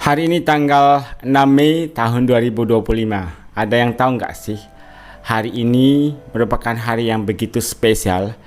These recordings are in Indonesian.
Hari ini tanggal 6 Mei tahun 2025. Ada yang tahu nggak sih? Hari ini merupakan hari yang begitu spesial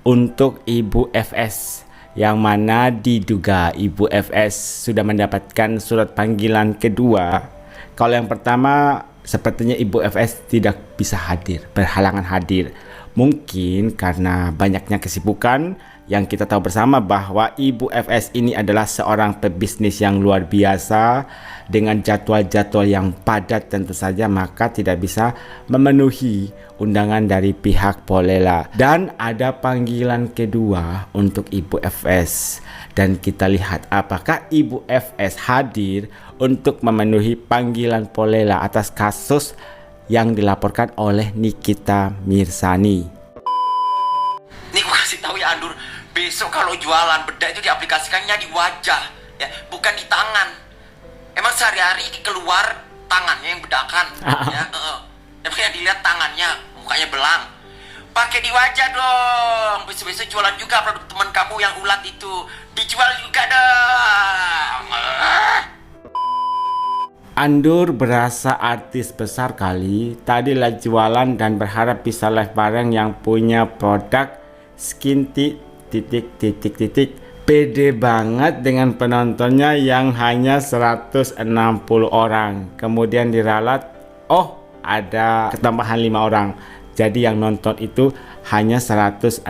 untuk Ibu FS, yang mana diduga Ibu FS sudah mendapatkan surat panggilan kedua. Kalau yang pertama, sepertinya Ibu FS tidak bisa hadir, berhalangan hadir. Mungkin karena banyaknya kesibukan. Yang kita tahu bersama bahwa Ibu FS ini adalah seorang pebisnis yang luar biasa dengan jadwal-jadwal yang padat tentu saja, maka tidak bisa memenuhi undangan dari pihak Polela. Dan ada panggilan kedua untuk Ibu FS, dan kita lihat apakah Ibu FS hadir untuk memenuhi panggilan Polela atas kasus yang dilaporkan oleh Nikita Mirzani. Nih gue kasih tahu ya Andur, besok kalau jualan bedak itu diaplikasikannya di wajah, ya, bukan di tangan. Emang sehari-hari keluar tangannya yang bedakan, ya, emang yang dilihat tangannya, mukanya belang. Pakai di wajah dong. Besok-besok jualan juga produk teman kamu yang ulat itu, dijual juga dong. Andur berasa artis besar kali. Tadi live jualan dan berharap bisa live bareng yang punya produk skin titik. Pede banget dengan penontonnya yang hanya 160 orang. Kemudian diralat, oh ada ketambahan 5 orang. Jadi yang nonton itu hanya 165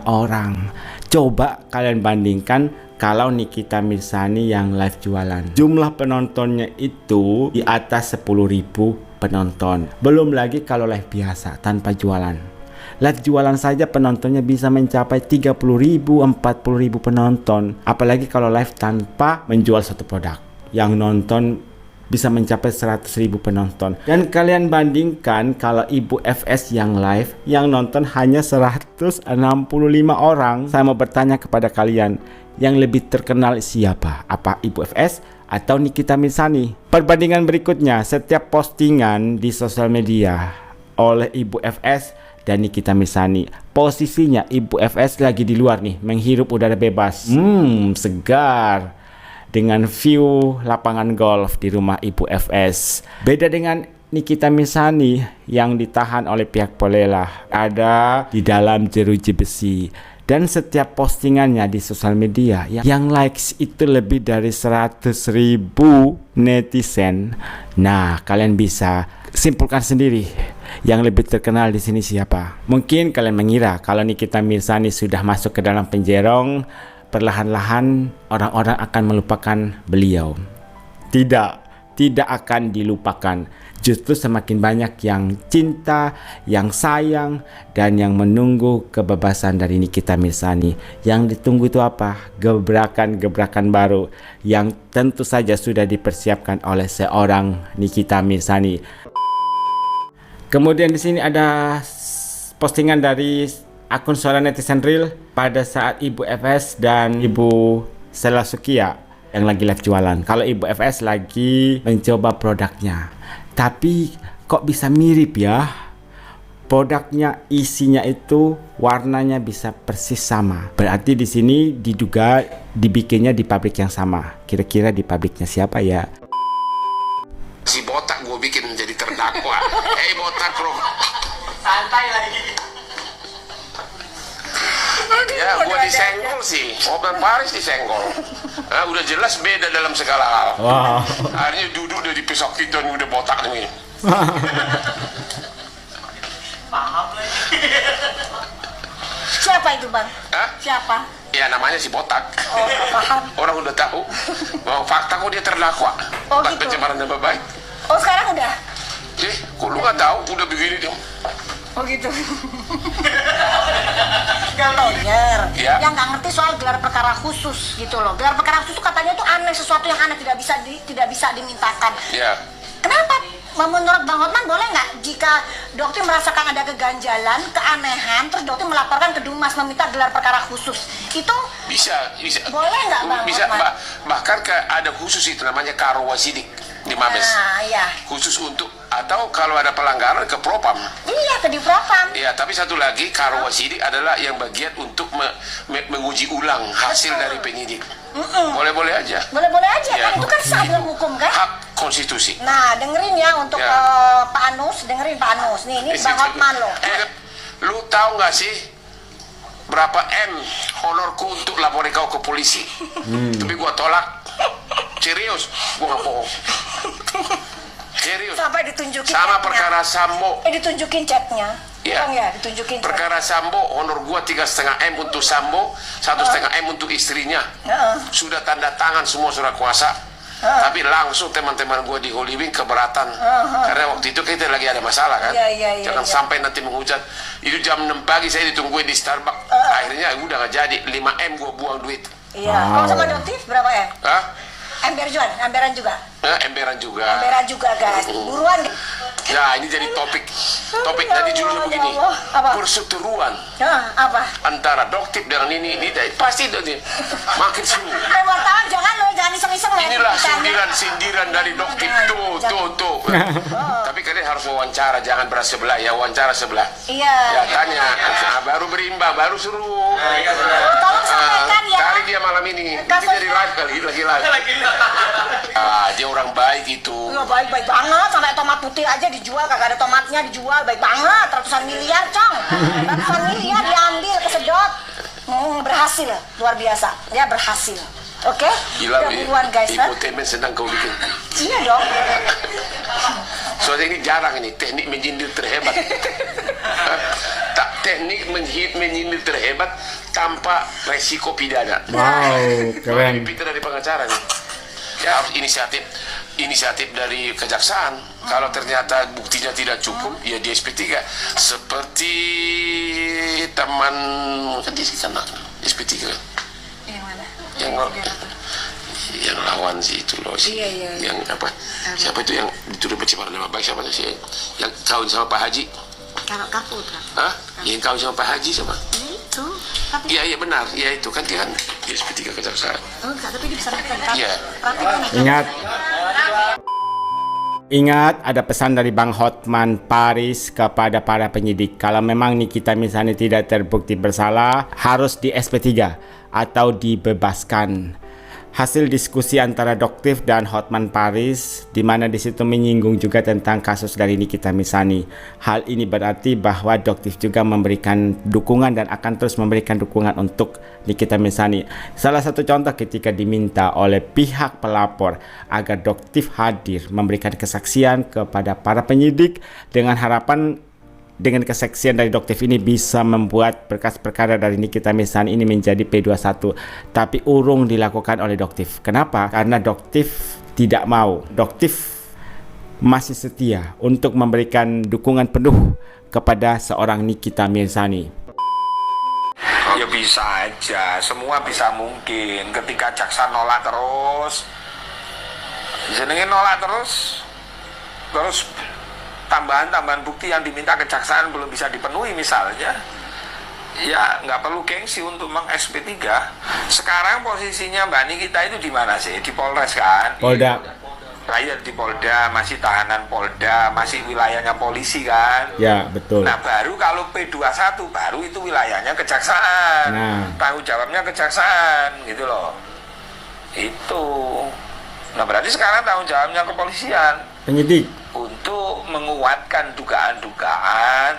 orang. Coba kalian bandingkan kalau Nikita Mirzani yang live jualan. Jumlah penontonnya itu di atas 10.000 penonton. Belum lagi kalau live biasa tanpa jualan. Live jualan saja penontonnya bisa mencapai 30.000, 40.000 penonton. Apalagi kalau live tanpa menjual satu produk, yang nonton bisa mencapai 100.000 penonton. Dan kalian bandingkan kalau Ibu FS yang live, yang nonton hanya 165 orang. Saya mau bertanya kepada kalian, yang lebih terkenal siapa? Apa Ibu FS atau Nikita Mirzani? Perbandingan berikutnya, setiap postingan di sosial media oleh Ibu FS dan Nikita Mirzani, posisinya Ibu FS lagi di luar nih, menghirup udara bebas. Segar dengan view lapangan golf di rumah Ibu FS. Beda dengan Nikita Mirzani yang ditahan oleh pihak Polela, ada di dalam jeruji besi. Dan setiap postingannya di sosial media yang likes itu lebih dari 100.000 netizen. Nah, kalian bisa simpulkan sendiri yang lebih terkenal di sini siapa. Mungkin kalian mengira kalau Nikita Mirzani sudah masuk ke dalam penjerong, perlahan-lahan orang-orang akan melupakan beliau. Tidak akan dilupakan. Justru semakin banyak yang cinta, yang sayang, dan yang menunggu kebebasan dari Nikita Mirzani. Yang ditunggu itu apa? Gebrakan-gebrakan baru yang tentu saja sudah dipersiapkan oleh seorang Nikita Mirzani. Kemudian di sini ada postingan dari akun Suara Netizen Real pada saat Ibu FS dan Ibu Sela Sukia yang lagi live jualan. Kalau Ibu FS lagi mencoba produknya. Tapi kok bisa mirip ya? Produknya, isinya itu warnanya bisa persis sama. Berarti di sini diduga dibikinnya di pabrik yang sama. Kira-kira di pabriknya siapa ya? Si botak gue bikin menjadi terdakwa. Botak bro. Santai lagi. Ya gue disenggol sih. Open Paris disenggol. Nah, udah jelas beda dalam segala hal. Wow. Akhirnya duduk udah dipisah kita nih, udah botak nih. Paham lagi. Siapa itu bang? Hah? Siapa? Ya namanya si botak. Oh, paham. Orang udah tahu bahwa fakta kok dia terdakwa. Oh, Bukan gitu. pencemaran nama baik. Oh sekarang udah? Kok lu nggak tahu? Udah begini dia. Oh gitu. Gak lawyer, Ya. yang nggak ngerti soal gelar perkara khusus gitu loh. Gelar perkara khusus tuh katanya tuh aneh, sesuatu yang aneh, tidak bisa dimintakan. Ya. Kenapa? Menurut Bang Hotman boleh nggak jika dokter merasakan ada keganjalan, keanehan, terus dokter melaporkan ke Dumas meminta gelar perkara khusus? Itu Bisa. boleh nggak Bang Bisa. Hotman? Bahkan ada khusus itu namanya Karo Wasidik di Mabes. Nah, iya. Khusus untuk Atau kalau ada pelanggaran ke propam. Iya, ke di propam. Ya, tapi satu lagi karo wasidik adalah yang bagian untuk menguji ulang hasil Betul. dari penyidik. Boleh-boleh aja. Boleh-boleh aja Ya. kan, itu kan sah dalam hukum kan. Hak konstitusi. Nah, dengerin ya untuk Ya. Pak Anus, dengerin Pak Anus. Nih, ini Bang Hotman loh. Lu tahu nggak sih berapa M honorku untuk laporin kau ke polisi? Tapi gua tolak. Serius, gua nggak bohong. Serius. Sampai ditunjukin Sama chatnya. perkara Sambo. Ditunjukin chatnya. Iya. Bang ya, ditunjukin chat. Perkara Sambo, honor gua 3,5 M untuk Sambo, 1,5 M untuk istrinya. Heeh. Sudah tanda tangan semua surat kuasa. Tapi langsung teman-teman gua di Holy Wing keberatan. Karena waktu itu kita lagi ada masalah kan. Iya, Jangan iya. sampai nanti menghujat. Itu jam 6 pagi saya ditungguin di Starbucks. Akhirnya udah gak jadi. 5 M gua buang duit. Iya. Wow. Kalau sama Doktif berapa ya? Hah? Emberan juga. Emberan juga. Emberan juga guys. Buruan. Ya ini jadi topik Ya tadi judulnya Allah, begini. ya Allah. Apa? Perseteruan Apa? antara Doktif dengan ini pasti itu nih. Makin seru. Wartawan jangan iseng-iseng main Inilah ditanya. sindiran dari Doktif Jangan, tuh. Tapi kalian harus wawancara, jangan beras sebelah ya, wawancara sebelah. Iya. Ya tanya, nah, baru berimbang, baru seru. Tolong sampaikan ya. Cari dia malam ini. Ini Kasusnya. jadi live kali, lagi live. Dia orang baik itu. Ya baik banget, sampai tomat putih aja dijual, kagak ada tomatnya dijual, baik banget, ratusan miliar cong, ratusan miliar diambil, kesedot, berhasil, luar biasa, ya berhasil, oke? Gila, Udah buruan guys, ha? infotainment sedang kau bikin. Iya dong, Soalnya ini jarang ini, teknik menyindir terhebat. Teknik menyindir terhebat tanpa resiko pidana. Wow, keren. Pintar dari pengacara nih. Ya harus inisiatif dari kejaksaan. Kalau ternyata buktinya tidak cukup, ya di SP3. Seperti teman kan di sana SP3 kan. yang mana? Yang lawan sih itu loh sih. Iya. Yang apa? Siapa itu yang dituduh pencemaran nama baik, siapa sih? Yang kawin sama Pak Haji. Kalau kaput kan? Hah? Yang kawin sama Pak Haji siapa? Itu, Iya benar, iya itu kan dia kan di SP3 kejaksaan. enggak, tapi dia bisa rapikan. Iya. Ingat, ada pesan dari Bang Hotman Paris kepada para penyidik. Kalau memang Nikita Mirzani tidak terbukti bersalah, harus di SP3 atau dibebaskan. Hasil diskusi antara Doktif dan Hotman Paris, di mana di situ menyinggung juga tentang kasus dari Nikita Mirzani. Hal ini berarti bahwa Doktif juga memberikan dukungan dan akan terus memberikan dukungan untuk Nikita Mirzani. Salah satu contoh ketika diminta oleh pihak pelapor agar Doktif hadir memberikan kesaksian kepada para penyidik dengan harapan dengan kesaksian dari Doktif ini bisa membuat berkas perkara dari Nikita Mirzani ini menjadi P21, tapi urung dilakukan oleh Doktif. Kenapa? Karena Doktif tidak mau. Doktif masih setia untuk memberikan dukungan penuh kepada seorang Nikita Mirzani. Ya bisa aja, semua bisa mungkin. Ketika jaksa nolak terus, jenenge nolak terus tambahan bukti yang diminta kejaksaan belum bisa dipenuhi misalnya, ya nggak perlu gengsi untuk meng-SP3. Sekarang posisinya Mbak Nikita itu di mana sih? Di Polres kan? Polda. Rakyat di Polda, masih tahanan Polda, masih wilayahnya polisi kan? Ya, betul. Nah baru kalau P21 baru itu wilayahnya kejaksaan, tanggung jawabnya kejaksaan gitu loh. Itu. Nah berarti sekarang tanggung jawabnya kepolisian Penyidik. untuk menguatkan dugaan-dugaan,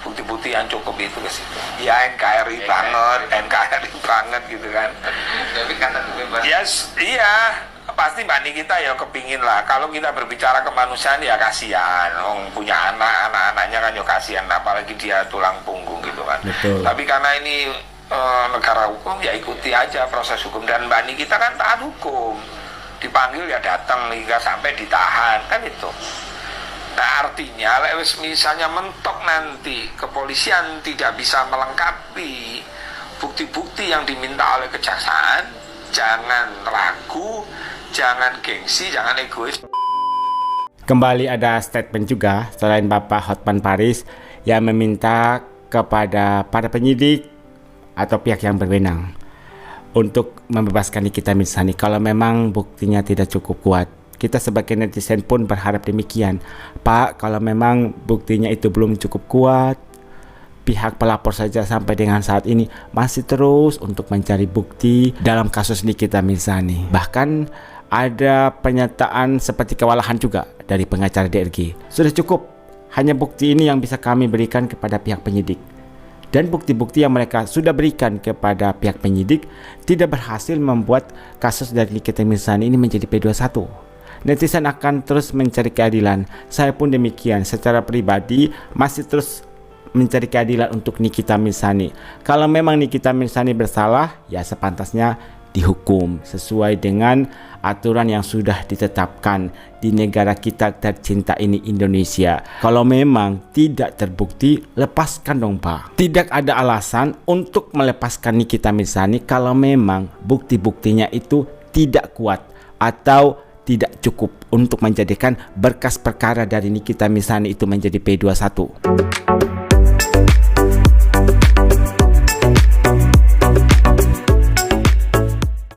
bukti-bukti yang cukup itu ke situ. Ya NKRI banget gitu kan. Tapi kata kebebasan. Yes, iya. Pasti Mbak Nikita ya kepingin lah. Kalau kita berbicara kemanusiaan ya kasihan. Punya anak-anaknya kan ya kasihan. Apalagi dia tulang punggung gitu kan. Betul. Tapi karena ini negara hukum ya ikuti aja proses hukum. Dan Mbak Nikita kan taat hukum. Dipanggil ya datang hingga sampai ditahan kan itu. Nah artinya misalnya mentok nanti kepolisian tidak bisa melengkapi bukti-bukti yang diminta oleh kejaksaan, jangan ragu, jangan gengsi, jangan egois. Kembali ada statement juga selain Bapak Hotman Paris yang meminta kepada para penyidik atau pihak yang berwenang untuk membebaskan Nikita Mirzani kalau memang buktinya tidak cukup kuat. Kita sebagai netizen pun berharap demikian. Pak, kalau memang buktinya itu belum cukup kuat, pihak pelapor saja sampai dengan saat ini masih terus untuk mencari bukti dalam kasus Nikita Mirzani. Bahkan ada pernyataan seperti kewalahan juga dari pengacara DRG. Sudah cukup, hanya bukti ini yang bisa kami berikan kepada pihak penyidik. Dan bukti-bukti yang mereka sudah berikan kepada pihak penyidik tidak berhasil membuat kasus dari Nikita Mirzani ini menjadi P21. Netizen akan terus mencari keadilan. Saya pun demikian, secara pribadi masih terus mencari keadilan untuk Nikita Mirzani. Kalau memang Nikita Mirzani bersalah, ya sepantasnya dihukum sesuai dengan aturan yang sudah ditetapkan di negara kita tercinta ini, Indonesia. Kalau memang tidak terbukti, lepaskan dong Pak. Tidak ada alasan untuk melepaskan Nikita Mirzani kalau memang bukti-buktinya itu tidak kuat atau tidak cukup untuk menjadikan berkas perkara dari Nikita Mirzani itu menjadi P21.